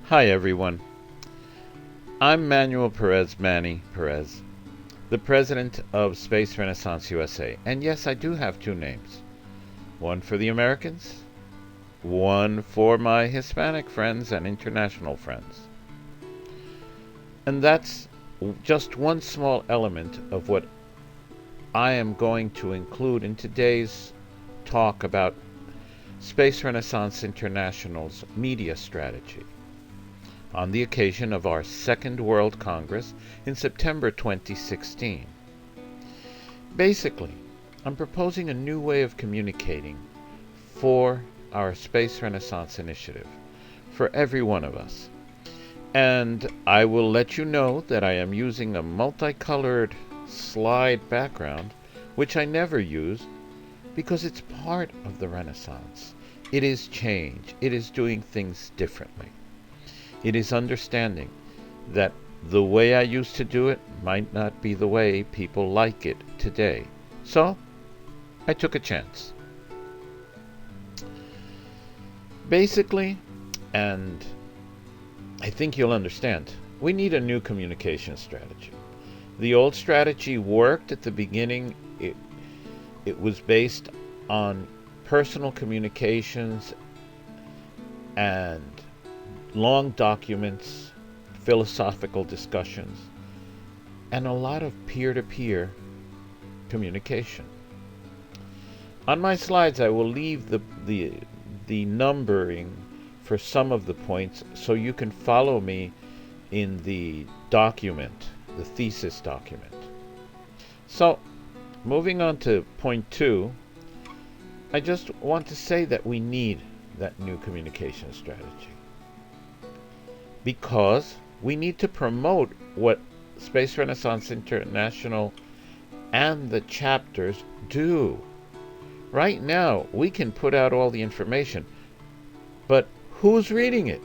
Hi everyone, I'm Manuel Perez, Manny Perez, the president of Space Renaissance USA. And yes, I do have two names. One for the Americans, one for my Hispanic friends and international friends. And that's just one small element of what I am going to include in today's talk about Space Renaissance International's media strategy on the occasion of our Second World Congress in September 2016. Basically, I'm proposing a new way of communicating for our Space Renaissance initiative, for every one of us. And I will let you know that I am using a multicolored slide background, which I never use, because it's part of the Renaissance. It is change. It is doing things differently. It is understanding that the way I used to do it might not be the way people like it today. So, I took a chance. Basically, and I think you'll understand, we need a new communication strategy. The old strategy worked at the beginning. It was based on personal communications and long documents, philosophical discussions, and a lot of peer-to-peer communication. On my slides, I will leave the numbering for some of the points so you can follow me in the document, the thesis document. So, moving on to point 2, I just want to say that we need that new communication strategy, because we need to promote what Space Renaissance International and the chapters do. Right now, we can put out all the information, but who's reading it?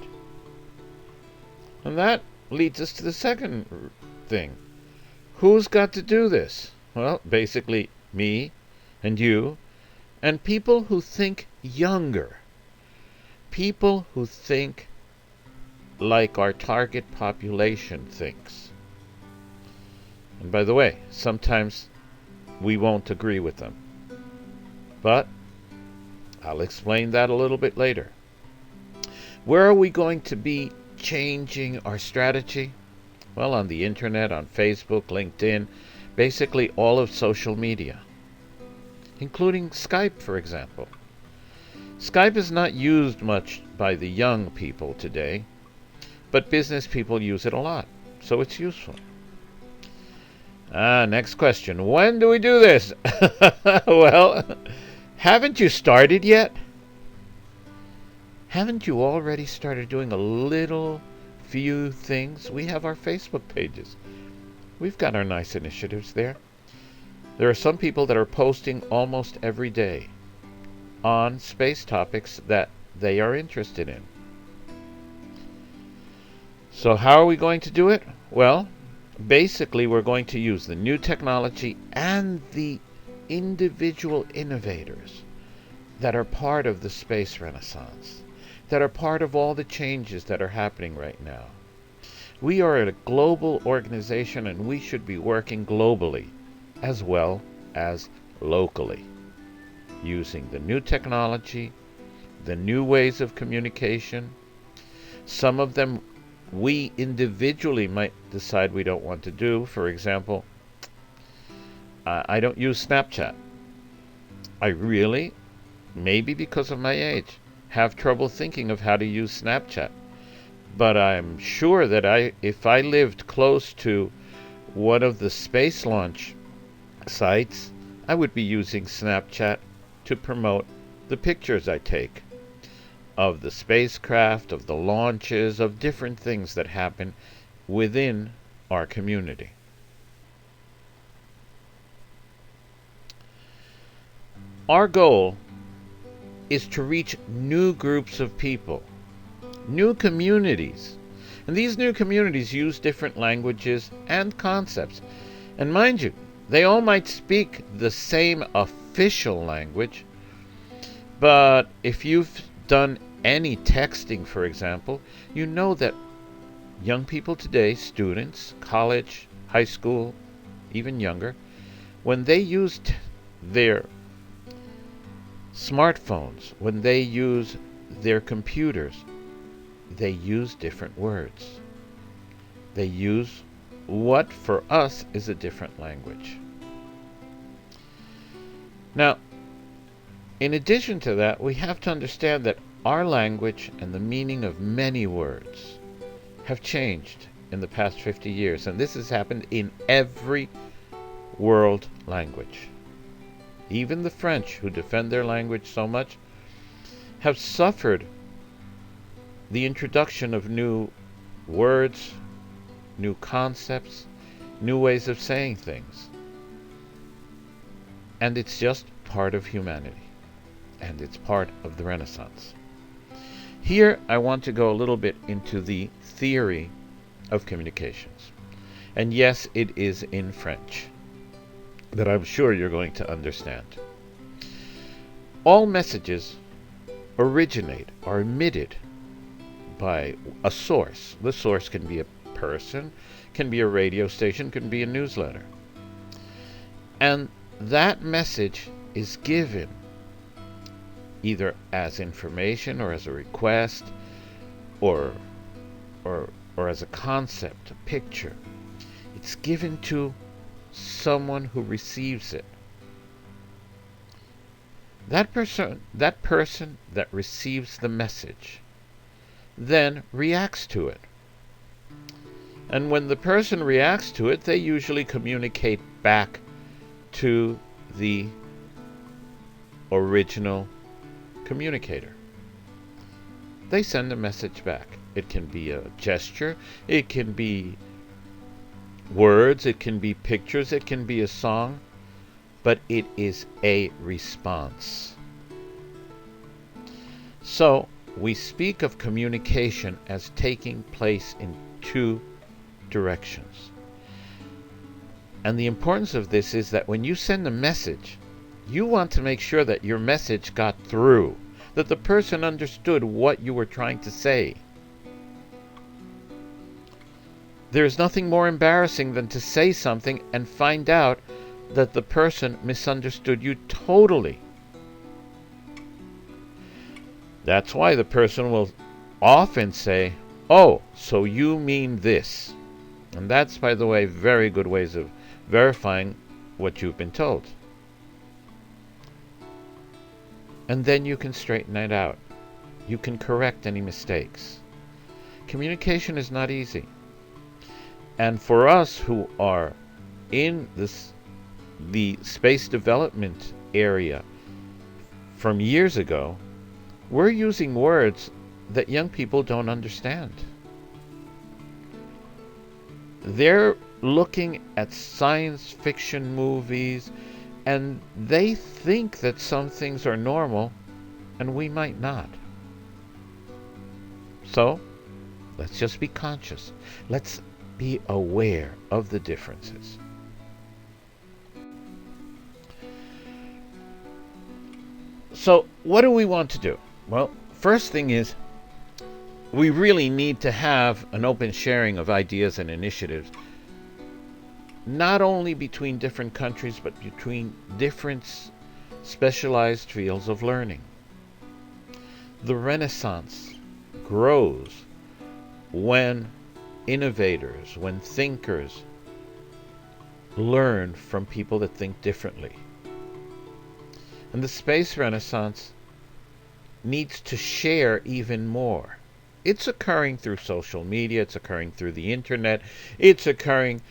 And that leads us to the second thing. Who's got to do this? Well, basically me and you, and people who think younger. People who think like our target population thinks. And by the way, sometimes we won't agree with them. But I'll explain that a little bit later. Where are we going to be changing our strategy? Well, on the internet, on Facebook, LinkedIn, basically all of social media, including Skype, for example. Skype is not used much by the young people today, but business people use it a lot, so it's useful. Next question. When do we do this? Well, haven't you started yet? Haven't you already started doing a little few things? We have our Facebook pages. We've got our nice initiatives there. There are some people that are posting almost every day on space topics that they are interested in. So how are we going to do it? Well, basically we're going to use the new technology and the individual innovators that are part of the space renaissance, that are part of all the changes that are happening right now. We are a global organization, and we should be working globally as well as locally, using the new technology, the new ways of communication. Some of them we individually might decide we don't want to do. For example, I don't use Snapchat. I really, maybe because of my age, have trouble thinking of how to use Snapchat. But I'm sure that if I lived close to one of the space launch sites, I would be using Snapchat to promote the pictures I take of the spacecraft, of the launches, of different things that happen within our community. Our goal is to reach new groups of people, new communities. And these new communities use different languages and concepts. And mind you, they all might speak the same official language, but if you've done any texting, for example, you know that young people today, students, college, high school, even younger, when they use their smartphones, when they use their computers, they use different words. They use what for us is a different language. Now, in addition to that, we have to understand that our language and the meaning of many words have changed in the past 50 years, and this has happened in every world language. Even the French, who defend their language so much, have suffered the introduction of new words, new concepts, new ways of saying things. And it's just part of humanity. And it's part of the Renaissance. Here I want to go a little bit into the theory of communications. And yes, it is in French, that I'm sure you're going to understand. All messages originate, are emitted by a source. The source can be a person, can be a radio station, can be a newsletter. And that message is given either as information or as a request or as a concept, a picture. It's given to someone who receives it. That person that receives the message then reacts to it. And when the person reacts to it, they usually communicate back to the original communicator. They send a message back. It can be a gesture, it can be words, it can be pictures, it can be a song, but it is a response. So, we speak of communication as taking place in two directions. And the importance of this is that when you send a message, you want to make sure that your message got through, that the person understood what you were trying to say. There's nothing more embarrassing than to say something and find out that the person misunderstood you totally. That's why the person will often say, "Oh, so you mean this." And that's, by the way, very good ways of verifying what you've been told. And then you can straighten it out. You can correct any mistakes. Communication is not easy. And for us who are in the space development area from years ago, we're using words that young people don't understand. They're looking at science fiction movies and they think that some things are normal and we might not. So, let's just be conscious. Let's be aware of the differences. So, what do we want to do? Well, first thing is, we really need to have an open sharing of ideas and initiatives, not only between different countries, but between different specialized fields of learning. The Renaissance grows when innovators, when thinkers learn from people that think differently. And the space Renaissance needs to share even more. It's occurring through social media, it's occurring through the internet, it's occurring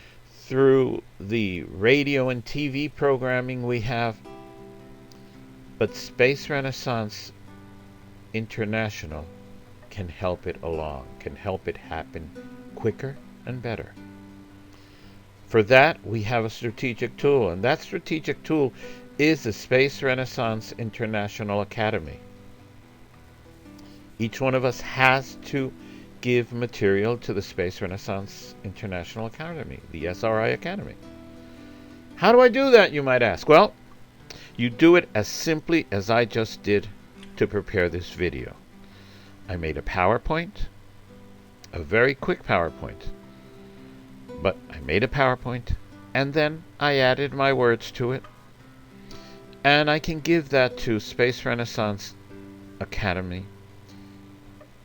through the radio and TV programming we have. But Space Renaissance International can help it along, can help it happen quicker and better. For that, we have a strategic tool, and that strategic tool is the Space Renaissance International Academy. Each one of us has to give material to the Space Renaissance International Academy, the SRI Academy. How do I do that, you might ask? Well, you do it as simply as I just did to prepare this video. I made a PowerPoint, a very quick PowerPoint. But I made a PowerPoint, and then I added my words to it. And I can give that to Space Renaissance Academy,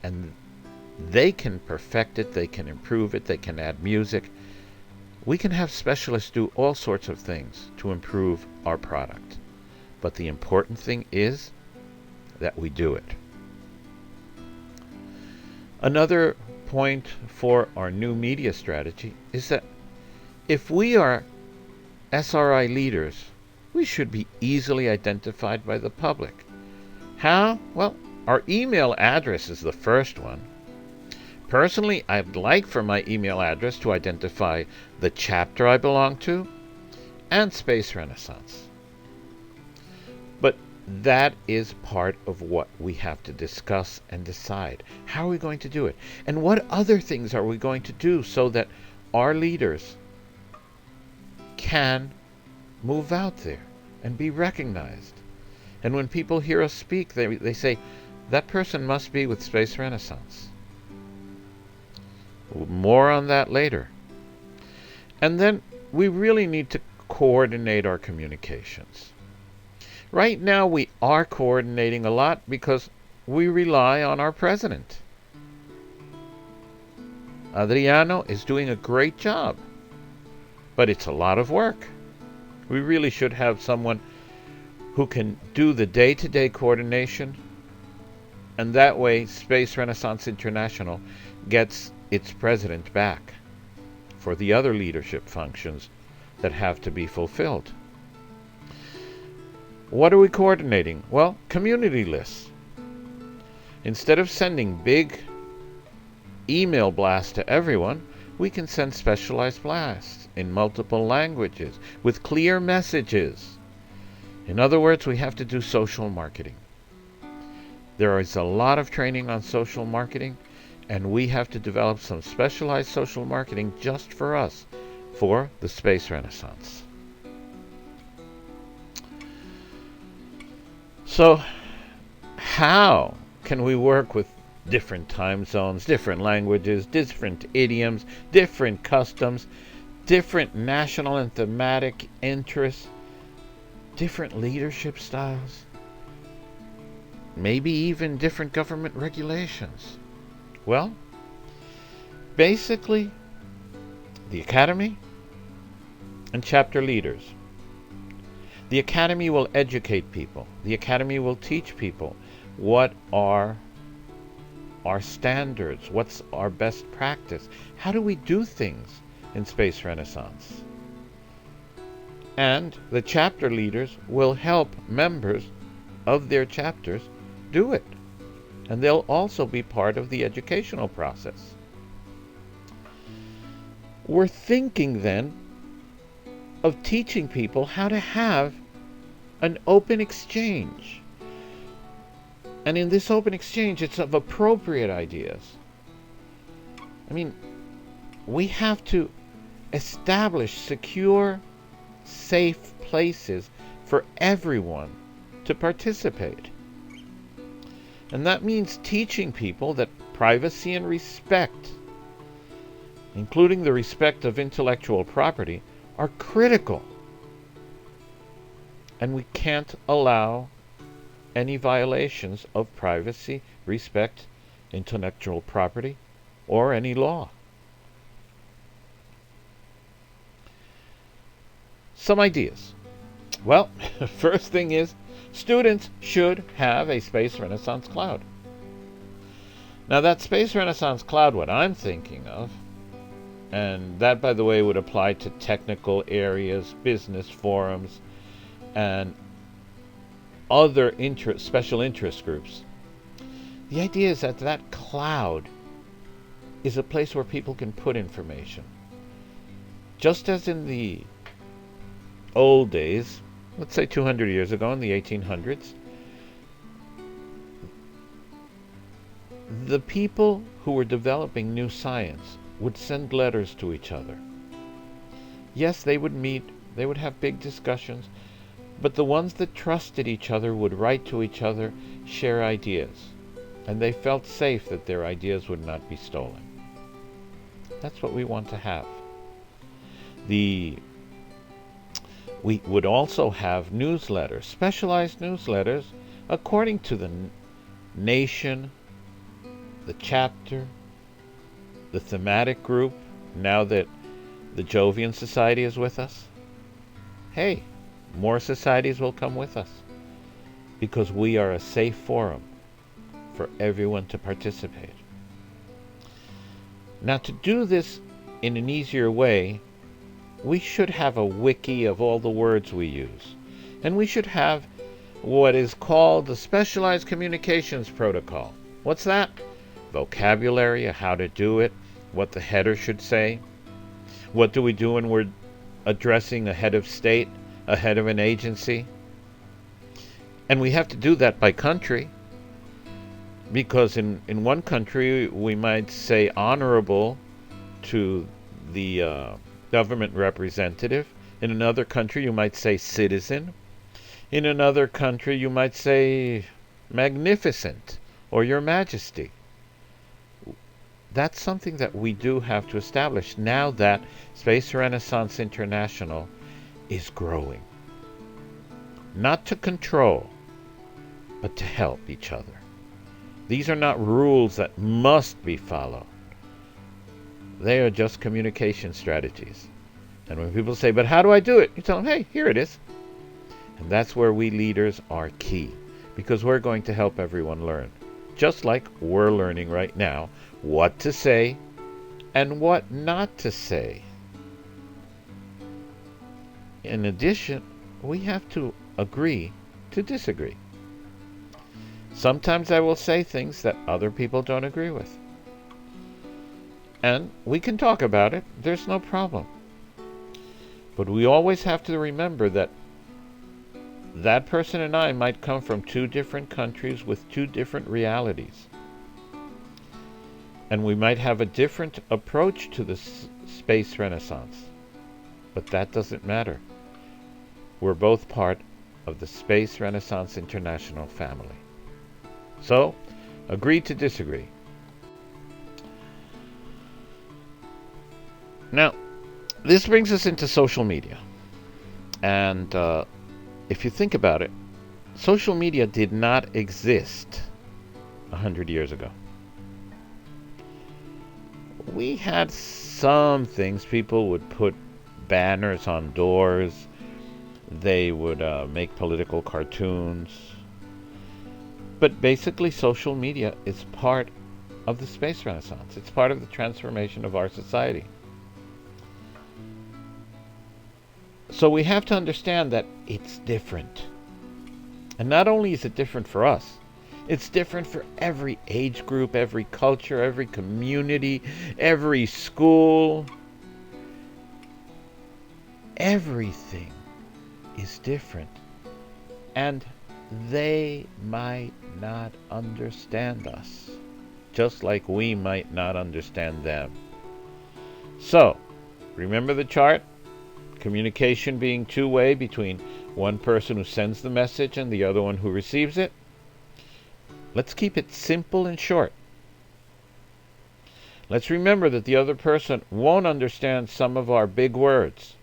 and they can perfect it, they can improve it, they can add music. We can have specialists do all sorts of things to improve our product. But the important thing is that we do it. Another point for our new media strategy is that if we are SRI leaders, we should be easily identified by the public. How? Well, our email address is the first one. Personally, I'd like for my email address to identify the chapter I belong to and Space Renaissance. But that is part of what we have to discuss and decide. How are we going to do it? And what other things are we going to do so that our leaders can move out there and be recognized? And when people hear us speak, they say, that person must be with Space Renaissance. More on that later. And then we really need to coordinate our communications. Right now we are coordinating a lot because we rely on our president. Adriano is doing a great job, but it's a lot of work. We really should have someone who can do the day-to-day coordination, and that way Space Renaissance International gets its president back for the other leadership functions that have to be fulfilled. What are we coordinating? Well, community lists. Instead of sending big email blasts to everyone, we can send specialized blasts in multiple languages with clear messages. In other words, we have to do social marketing. There is a lot of training on social marketing, and we have to develop some specialized social marketing just for us, for the Space Renaissance. So, how can we work with different time zones, different languages, different idioms, different customs, different national and thematic interests, different leadership styles, maybe even different government regulations? Well, basically, the Academy and chapter leaders. The Academy will educate people. The Academy will teach people what are our standards, what's our best practice, how do we do things in Space Renaissance. And the chapter leaders will help members of their chapters do it. And they'll also be part of the educational process. We're thinking then of teaching people how to have an open exchange. And in this open exchange, it's of appropriate ideas. I mean, we have to establish secure, safe places for everyone to participate. And that means teaching people that privacy and respect, including the respect of intellectual property, are critical. And we can't allow any violations of privacy, respect, intellectual property, or any law. Some ideas. Well, first thing is, students should have a Space Renaissance Cloud. Now that Space Renaissance Cloud, what I'm thinking of, and that, by the way, would apply to technical areas, business forums, and other special interest groups. The idea is that that cloud is a place where people can put information. Just as in the old days, let's say 200 years ago in the 1800s, the people who were developing new science would send letters to each other. Yes, they would meet, they would have big discussions, but the ones that trusted each other would write to each other, share ideas. and they felt safe that their ideas would not be stolen. That's what we want to have. We would also have newsletters, specialized newsletters, according to the nation, the chapter, the thematic group, now that the Jovian Society is with us. Hey, more societies will come with us because we are a safe forum for everyone to participate. Now, to do this in an easier way, we should have a wiki of all the words we use. And we should have what is called the Specialized Communications Protocol. What's that? Vocabulary, how to do it, what the header should say. What do we do when we're addressing a head of state, a head of an agency? And we have to do that by country, because in one country we might say honorable to the government representative. In another country you might say citizen. In another country you might say magnificent or your majesty. That's something that we do have to establish now that Space Renaissance International is growing. Not to control, but to help each other. These are not rules that must be followed. They are just communication strategies. And when people say, but how do I do it? You tell them, hey, here it is. And that's where we leaders are key, because we're going to help everyone learn. Just like we're learning right now what to say and what not to say. In addition, we have to agree to disagree. Sometimes I will say things that other people don't agree with. And we can talk about it. There's no problem. But we always have to remember that that person and I might come from two different countries with two different realities. And we might have a different approach to the space renaissance. But that doesn't matter. We're both part of the Space Renaissance International family. So, agree to disagree. Now, this brings us into social media. And if you think about it, social media did not exist 100 years ago. We had some things. People would put banners on doors. They would make political cartoons. But basically, social media is part of the space renaissance. It's part of the transformation of our society. So we have to understand that it's different. And not only is it different for us, it's different for every age group, every culture, every community, every school. Everything is different. And they might not understand us, just like we might not understand them. So, remember the chart? Communication being two-way between one person who sends the message and the other one who receives it. Let's keep it simple and short. Let's remember that the other person won't understand some of our big words.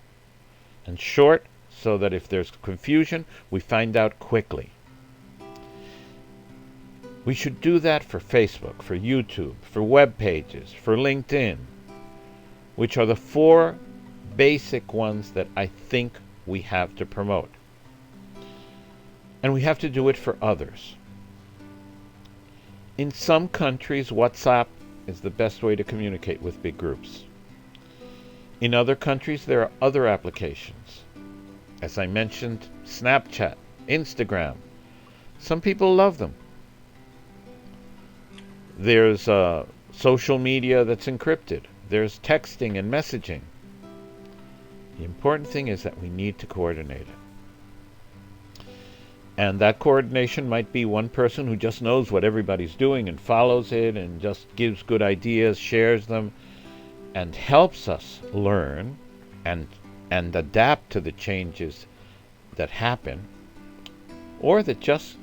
And short, so that if there's confusion, we find out quickly. We should do that for Facebook, for YouTube, for web pages, for LinkedIn, which are the four basic ones that I think we have to promote. And we have to do it for others. In some countries, WhatsApp is the best way to communicate with big groups. In other countries, there are other applications. As I mentioned, Snapchat, Instagram. Some people love them. There's social media that's encrypted. There's texting and messaging. The important thing is that we need to coordinate it. And that coordination might be one person who just knows what everybody's doing and follows it and just gives good ideas, shares them, and helps us learn and adapt to the changes that happen, or that just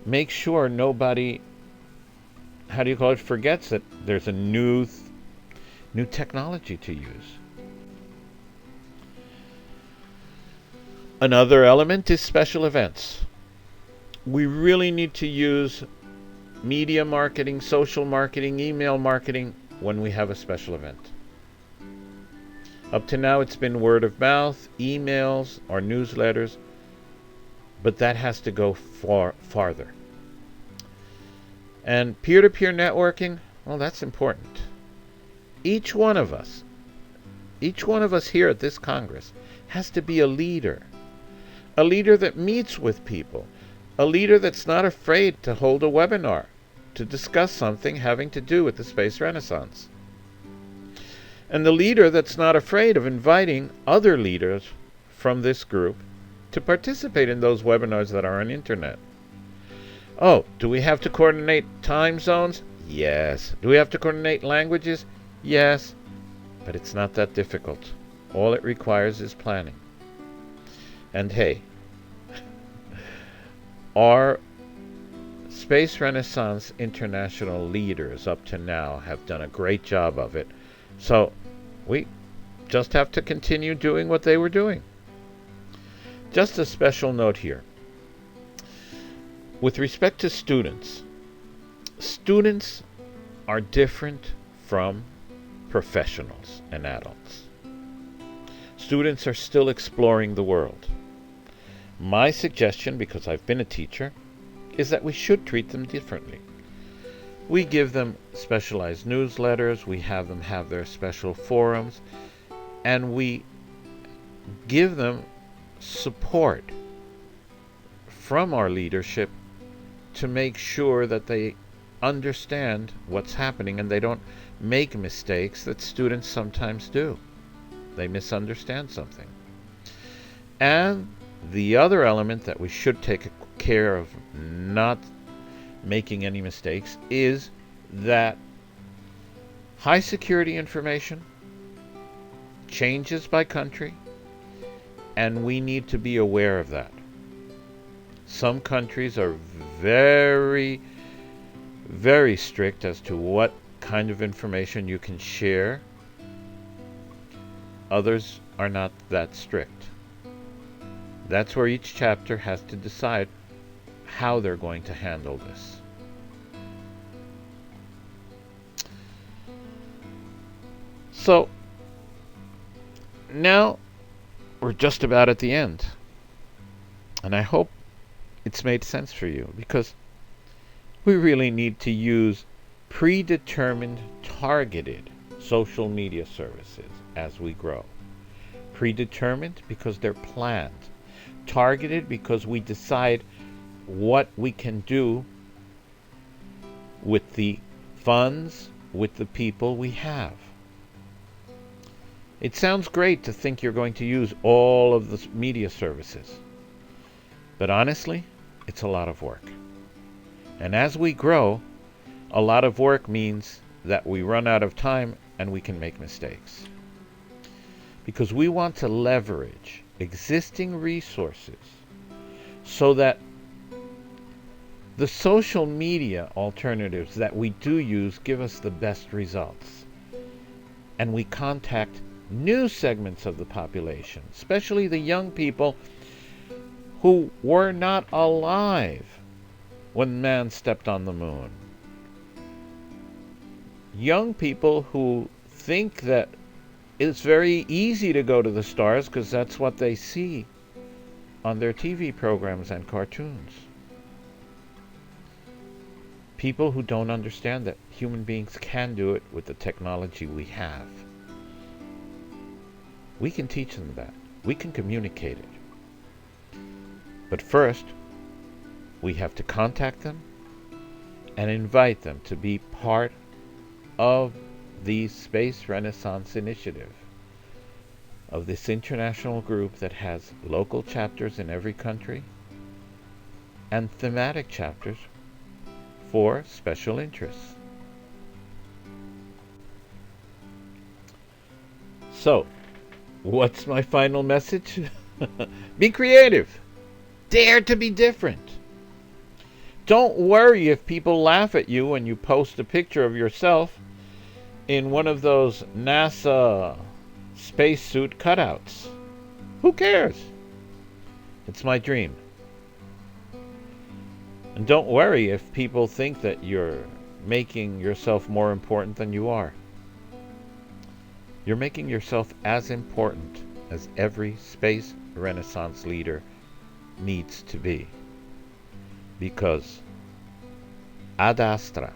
makes sure nobody forgets that there's a new technology to use. Another element is special events. We really need to use media marketing, social marketing, email marketing when we have a special event. Up to now, it's been word of mouth, emails, or newsletters, but that has to go farther. And peer-to-peer networking, well, that's important. Each one of us here at this Congress has to be a leader that meets with people, a leader that's not afraid to hold a webinar to discuss something having to do with the space renaissance. And the leader that's not afraid of inviting other leaders from this group to participate in those webinars that are on internet. Oh, do we have to coordinate time zones? Yes. Do we have to coordinate languages? Yes. But it's not that difficult. All it requires is planning. And hey, our Space Renaissance International leaders up to now have done a great job of it. So we just have to continue doing what they were doing. Just a special note here. With respect to students are different from professionals and adults. Students are still exploring the world. My suggestion, because I've been a teacher, is that we should treat them differently. We give them specialized newsletters, we have them have their special forums, and we give them support from our leadership to make sure that they understand what's happening and they don't make mistakes that students sometimes do. They misunderstand something. And the other element that we should take care of not making any mistakes is that high security information changes by country, and we need to be aware of that. Some countries are very, very strict as to what kind of information you can share. Others are not that strict. That's where each chapter has to decide how they're going to handle this. So, now we're just about at the end. And I hope it's made sense for you, because we really need to use predetermined, targeted social media services as we grow. Predetermined because they're planned. Targeted because we decide what we can do with the funds, with the people we have. It sounds great to think you're going to use all of the media services, but honestly, it's a lot of work. And as we grow, a lot of work means that we run out of time and we can make mistakes. Because we want to leverage existing resources so that the social media alternatives that we do use give us the best results. And we contact new segments of the population, especially the young people who were not alive when man stepped on the moon. Young people who think that it's very easy to go to the stars because that's what they see on their TV programs and cartoons. People who don't understand that human beings can do it with the technology we have. We can teach them that. We can communicate it. But first, we have to contact them and invite them to be part of the Space Renaissance Initiative, of this international group that has local chapters in every country and thematic chapters for special interests. So, what's my final message? Be creative. Dare to be different. Don't worry if people laugh at you when you post a picture of yourself in one of those NASA spacesuit cutouts. Who cares? It's my dream. And don't worry if people think that you're making yourself more important than you are. You're making yourself as important as every space Renaissance leader needs to be. Because ad astra,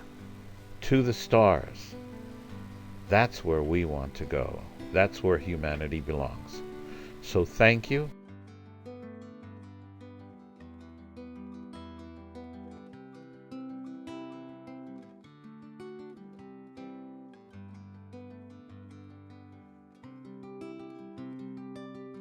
to the stars, that's where we want to go. That's where humanity belongs. So thank you.